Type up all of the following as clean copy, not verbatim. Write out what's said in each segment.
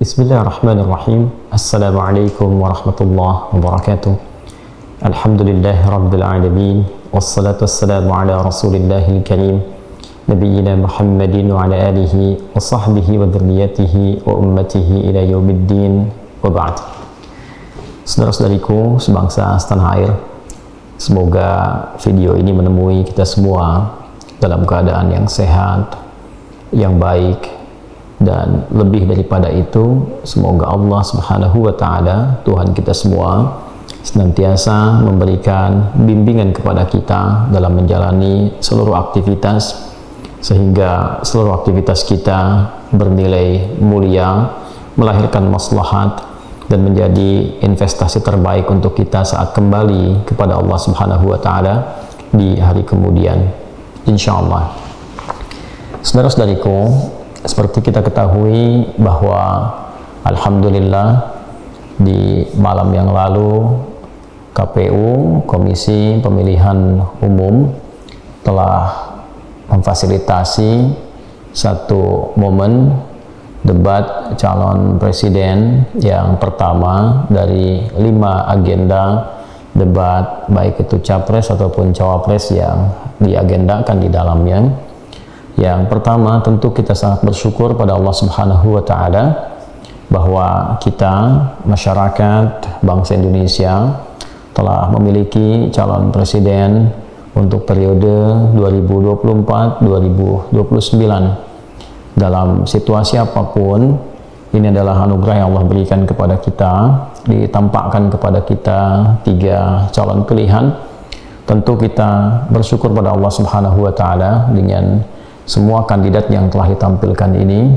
Bismillahirrahmanirrahim. Assalamualaikum warahmatullahi wabarakatuh. Alhamdulillah rabbil alamin. Wassalatu wassalamu ala rasulillahil karim Nabiyyina Muhammadin wa ala alihi wa sahbihi wa dhurriyyatihi wa ummatihi ila yaumiddin wa ba'd. Saudara-saudariku sebangsa setanah air, semoga video ini menemui kita semua dalam keadaan yang sehat, yang baik, dan lebih daripada itu, semoga Allah Subhanahu wa Ta'ala, Tuhan kita semua, senantiasa memberikan bimbingan kepada kita dalam menjalani seluruh aktivitas, sehingga seluruh aktivitas kita bernilai mulia, melahirkan maslahat, dan menjadi investasi terbaik untuk kita saat kembali kepada Allah Subhanahu wa Ta'ala di hari kemudian, insya Allah. Saudara-saudariku, seperti kita ketahui bahwa alhamdulillah di malam yang lalu KPU, Komisi Pemilihan Umum, telah memfasilitasi satu momen debat calon presiden yang pertama dari 5 agenda debat, baik itu capres ataupun cawapres yang diagendakan di dalamnya. Yang pertama, tentu kita sangat bersyukur pada Allah Subhanahu wa Ta'ala bahwa kita, masyarakat bangsa Indonesia, telah memiliki calon presiden untuk periode 2024-2029. Dalam situasi apapun, ini adalah anugerah yang Allah berikan kepada kita, ditampakkan kepada kita 3 calon pilihan. Tentu kita bersyukur pada Allah Subhanahu wa Ta'ala dengan semua kandidat yang telah ditampilkan ini,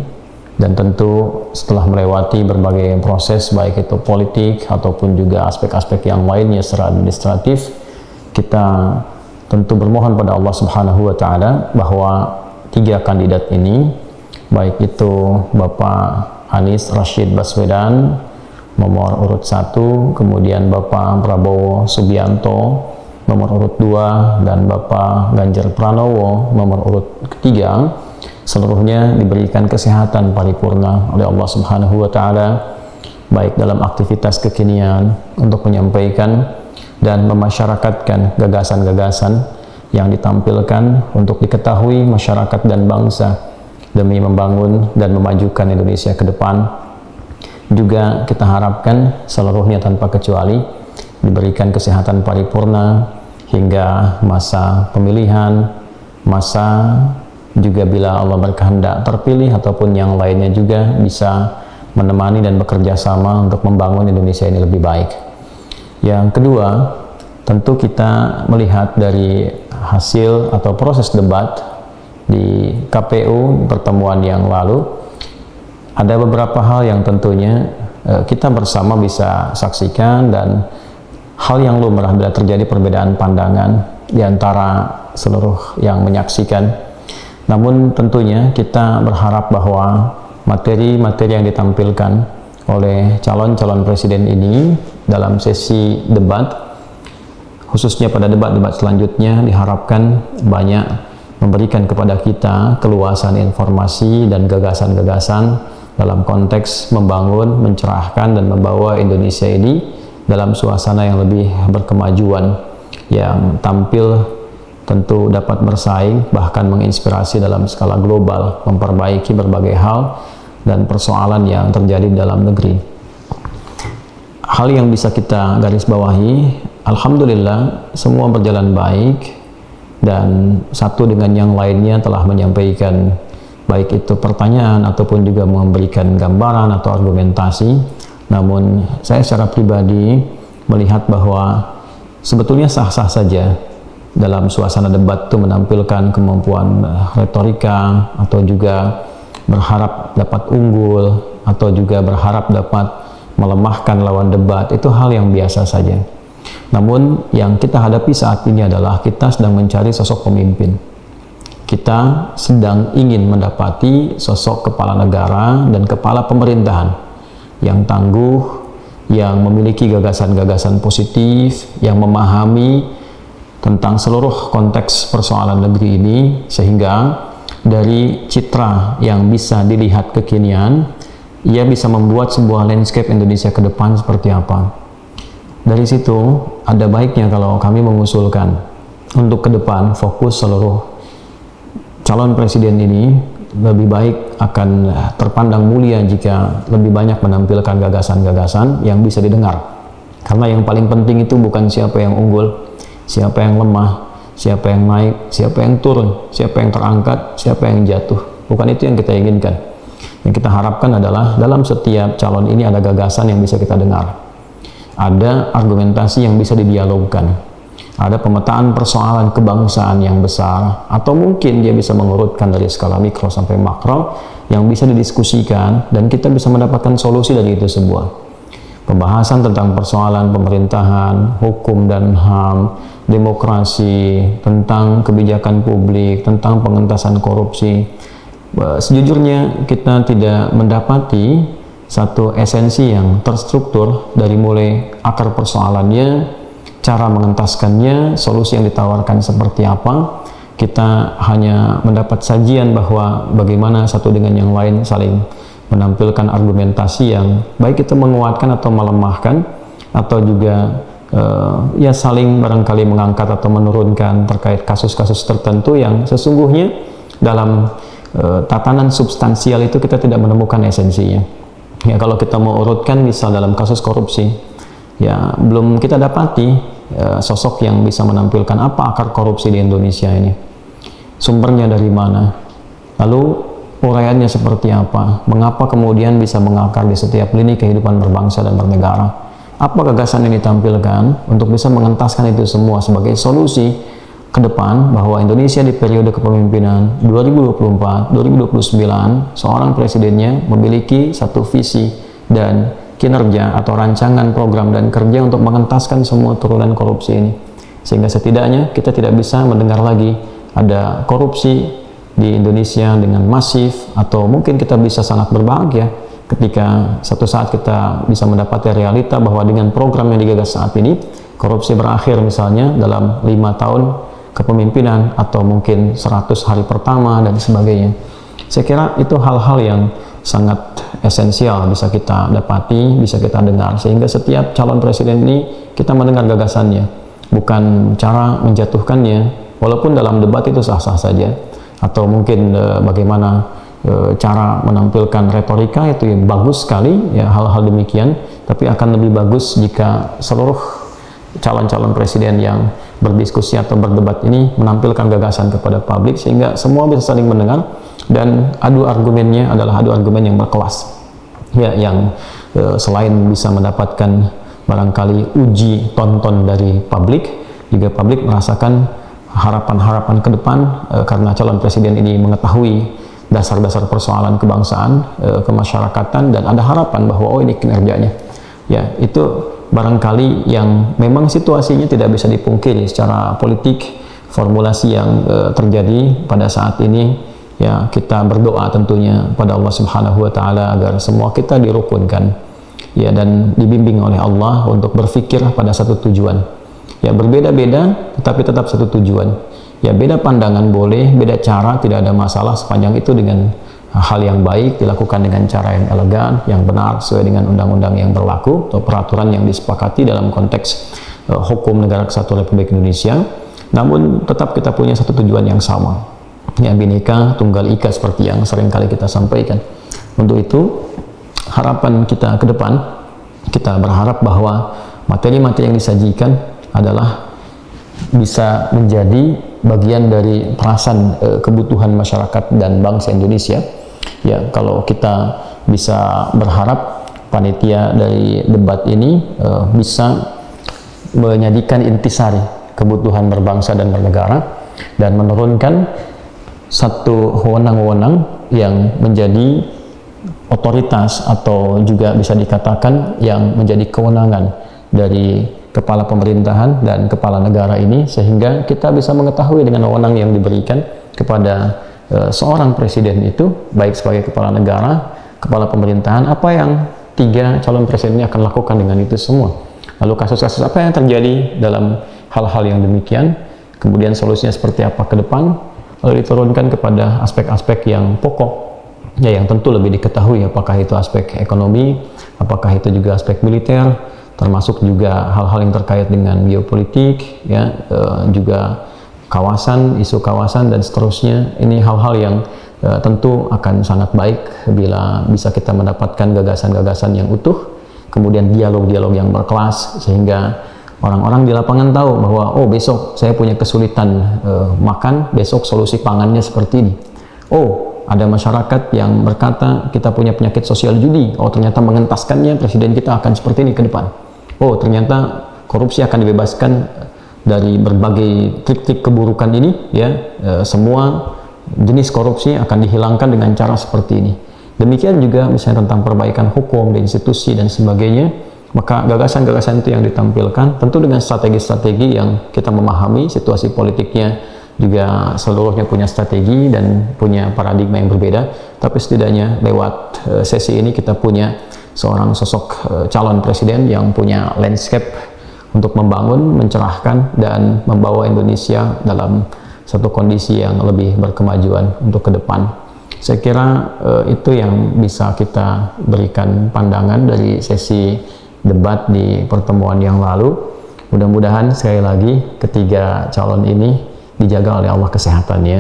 dan tentu setelah melewati berbagai proses baik itu politik ataupun juga aspek-aspek yang lainnya secara administratif, kita tentu bermohon pada Allah Subhanahu wa Ta'ala bahwa 3 kandidat ini, baik itu Bapak Anies Rashid Baswedan nomor urut 1, kemudian Bapak Prabowo Subianto nomor urut 2, dan Bapak Ganjar Pranowo nomor urut 3, seluruhnya diberikan kesehatan paripurna oleh Allah Subhanahu wa Ta'ala, baik dalam aktivitas kekinian untuk menyampaikan dan memasyarakatkan gagasan-gagasan yang ditampilkan untuk diketahui masyarakat dan bangsa demi membangun dan memajukan Indonesia ke depan. Juga kita harapkan seluruhnya tanpa kecuali diberikan kesehatan paripurna hingga masa pemilihan, masa juga bila Allah berkehendak terpilih ataupun yang lainnya juga bisa menemani dan bekerja sama untuk membangun Indonesia ini lebih baik. Yang kedua, tentu kita melihat dari hasil atau proses debat di KPU pertemuan yang lalu, ada beberapa hal yang tentunya kita bersama bisa saksikan, dan hal yang lumrah bila terjadi perbedaan pandangan di antara seluruh yang menyaksikan. Namun tentunya kita berharap bahwa materi-materi yang ditampilkan oleh calon-calon presiden ini dalam sesi debat, khususnya pada debat-debat selanjutnya, diharapkan banyak memberikan kepada kita keluasan informasi dan gagasan-gagasan dalam konteks membangun, mencerahkan, dan membawa Indonesia ini dalam suasana yang lebih berkemajuan, yang tampil tentu dapat bersaing, bahkan menginspirasi dalam skala global, memperbaiki berbagai hal dan persoalan yang terjadi di dalam negeri. Hal yang bisa kita garis bawahi, alhamdulillah semua berjalan baik, dan satu dengan yang lainnya telah menyampaikan baik itu pertanyaan ataupun juga memberikan gambaran atau argumentasi. Namun saya secara pribadi melihat bahwa sebetulnya sah-sah saja dalam suasana debat itu menampilkan kemampuan retorika, atau juga berharap dapat unggul, atau juga berharap dapat melemahkan lawan debat. Itu hal yang biasa saja. Namun yang kita hadapi saat ini adalah kita sedang mencari sosok pemimpin. Kita sedang ingin mendapati sosok kepala negara dan kepala pemerintahan yang tangguh, yang memiliki gagasan-gagasan positif, yang memahami tentang seluruh konteks persoalan negeri ini, sehingga dari citra yang bisa dilihat kekinian ia bisa membuat sebuah landscape Indonesia ke depan seperti apa. Dari situ ada baiknya kalau kami mengusulkan untuk ke depan fokus seluruh calon presiden ini lebih baik akan terpandang mulia jika lebih banyak menampilkan gagasan-gagasan yang bisa didengar. Karena yang paling penting itu bukan siapa yang unggul, siapa yang lemah, siapa yang naik, siapa yang turun, siapa yang terangkat, siapa yang jatuh. Bukan itu yang kita inginkan. Yang kita harapkan adalah dalam setiap calon ini ada gagasan yang bisa kita dengar, ada argumentasi yang bisa didialogkan, ada pemetaan persoalan kebangsaan yang besar, atau mungkin dia bisa mengurutkan dari skala mikro sampai makro yang bisa didiskusikan dan kita bisa mendapatkan solusi dari itu semua. Pembahasan tentang persoalan pemerintahan, hukum dan HAM, demokrasi, tentang kebijakan publik, tentang pengentasan korupsi. Sejujurnya kita tidak mendapati satu esensi yang terstruktur dari mulai akar persoalannya, cara mengentaskannya, solusi yang ditawarkan seperti apa. Kita hanya mendapat sajian bahwa bagaimana satu dengan yang lain saling menampilkan argumentasi yang baik itu menguatkan atau melemahkan, atau juga ya saling barangkali mengangkat atau menurunkan terkait kasus-kasus tertentu yang sesungguhnya dalam tatanan substansial itu kita tidak menemukan esensinya. Ya, kalau kita mau urutkan misal dalam kasus korupsi, ya belum kita dapati sosok yang bisa menampilkan apa akar korupsi di Indonesia ini, sumbernya dari mana, lalu uraiannya seperti apa, mengapa kemudian bisa mengakar di setiap lini kehidupan berbangsa dan bernegara, apa gagasan yang ditampilkan untuk bisa mengentaskan itu semua sebagai solusi ke depan bahwa Indonesia di periode kepemimpinan 2024-2029 seorang presidennya memiliki satu visi dan kinerja atau rancangan program dan kerja untuk mengentaskan semua turunan korupsi ini, sehingga setidaknya kita tidak bisa mendengar lagi ada korupsi di Indonesia dengan masif, atau mungkin kita bisa sangat berbahagia ketika satu saat kita bisa mendapati realita bahwa dengan program yang digagas saat ini korupsi berakhir misalnya dalam 5 tahun kepemimpinan atau mungkin 100 hari pertama dan sebagainya. Saya kira itu hal-hal yang sangat esensial bisa kita dapati, bisa kita dengar, sehingga setiap calon presiden ini kita mendengar gagasannya, bukan cara menjatuhkannya, walaupun dalam debat itu sah-sah saja, atau mungkin bagaimana cara menampilkan retorika itu yang bagus sekali, ya hal-hal demikian, tapi akan lebih bagus jika seluruh calon-calon presiden yang berdiskusi atau berdebat ini menampilkan gagasan kepada publik sehingga semua bisa saling mendengar dan adu argumennya adalah adu argumen yang berkelas, ya, yang selain bisa mendapatkan barangkali uji tonton dari publik, juga publik merasakan harapan-harapan ke depan karena calon presiden ini mengetahui dasar-dasar persoalan kebangsaan, kemasyarakatan, dan ada harapan bahwa oh ini kinerjanya, ya itu barangkali yang memang situasinya tidak bisa dipungkiri secara politik, formulasi yang terjadi pada saat ini. Ya, kita berdoa tentunya pada Allah Subhanahu wa taala agar semua kita dirukunkan, ya, dan dibimbing oleh Allah untuk berpikir pada satu tujuan. Ya, berbeda-beda tetapi tetap satu tujuan. Ya, beda pandangan boleh, beda cara tidak ada masalah sepanjang itu dengan hal yang baik dilakukan dengan cara yang elegan, yang benar sesuai dengan undang-undang yang berlaku atau peraturan yang disepakati dalam konteks hukum Negara Kesatuan Republik Indonesia. Namun tetap kita punya satu tujuan yang sama, ya, Bhinneka Tunggal Ika seperti yang sering kali kita sampaikan. Untuk itu harapan kita ke depan, kita berharap bahwa materi-materi yang disajikan adalah bisa menjadi bagian dari perasan kebutuhan masyarakat dan bangsa Indonesia. Ya, kalau kita bisa berharap panitia dari debat ini bisa menyajikan intisari kebutuhan berbangsa dan bernegara dan menurunkan satu wewenang-wewenang yang menjadi otoritas atau juga bisa dikatakan yang menjadi kewenangan dari kepala pemerintahan dan kepala negara ini, sehingga kita bisa mengetahui dengan wewenang yang diberikan kepada seorang presiden itu, baik sebagai kepala negara, kepala pemerintahan, apa yang tiga calon presiden ini akan lakukan dengan itu semua. Lalu kasus-kasus apa yang terjadi dalam hal-hal yang demikian, kemudian solusinya seperti apa ke depan, lalu diturunkan kepada aspek-aspek yang pokok, ya yang tentu lebih diketahui, apakah itu aspek ekonomi, apakah itu juga aspek militer, termasuk juga hal-hal yang terkait dengan geopolitik, ya, juga kawasan, isu kawasan dan seterusnya. Ini hal-hal yang tentu akan sangat baik bila bisa kita mendapatkan gagasan-gagasan yang utuh, kemudian dialog-dialog yang berkelas, sehingga orang-orang di lapangan tahu bahwa oh besok saya punya kesulitan makan, besok solusi pangannya seperti ini. Oh, ada masyarakat yang berkata kita punya penyakit sosial judi, oh ternyata mengentaskannya presiden kita akan seperti ini ke depan. Oh ternyata korupsi akan dibebaskan dari berbagai trik-trik keburukan ini, ya, semua jenis korupsi akan dihilangkan dengan cara seperti ini. Demikian juga misalnya tentang perbaikan hukum di institusi dan sebagainya, maka gagasan-gagasan itu yang ditampilkan tentu dengan strategi-strategi yang kita memahami situasi politiknya juga seluruhnya punya strategi dan punya paradigma yang berbeda, tapi setidaknya lewat sesi ini kita punya seorang sosok calon presiden yang punya landscape untuk membangun, mencerahkan, dan membawa Indonesia dalam satu kondisi yang lebih berkemajuan untuk ke depan. Saya kira itu yang bisa kita berikan pandangan dari sesi debat di pertemuan yang lalu. Mudah-mudahan sekali lagi ketiga calon ini dijaga oleh Allah kesehatannya,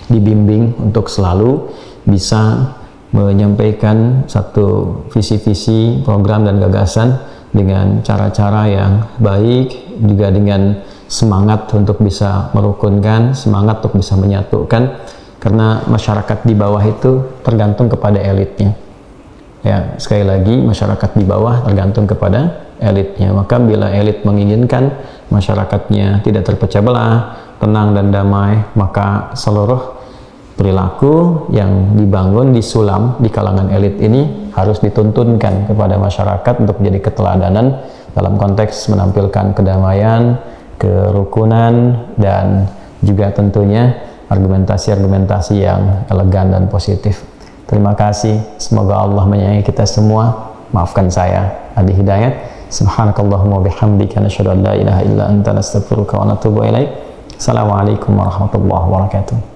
dibimbing untuk selalu bisa menyampaikan satu visi-visi, program dan gagasan dengan cara-cara yang baik, juga dengan semangat untuk bisa merukunkan, semangat untuk bisa menyatukan, karena masyarakat di bawah itu tergantung kepada elitnya. Ya, sekali lagi masyarakat di bawah tergantung kepada elitnya. Maka bila elit menginginkan masyarakatnya tidak terpecah belah, tenang dan damai, maka seluruh perilaku yang dibangun, disulam di kalangan elit ini harus dituntunkan kepada masyarakat untuk menjadi keteladanan dalam konteks menampilkan kedamaian, kerukunan, dan juga tentunya argumentasi-argumentasi yang elegan dan positif. Terima kasih, semoga Allah menyayangi kita semua. Maafkan saya, Adi Hidayat. Subhanakallahumma bihamdika nasyhadu an la ilaha illa anta nastaghfiruka wa natubu ilaik. Assalamualaikum warahmatullahi wabarakatuh.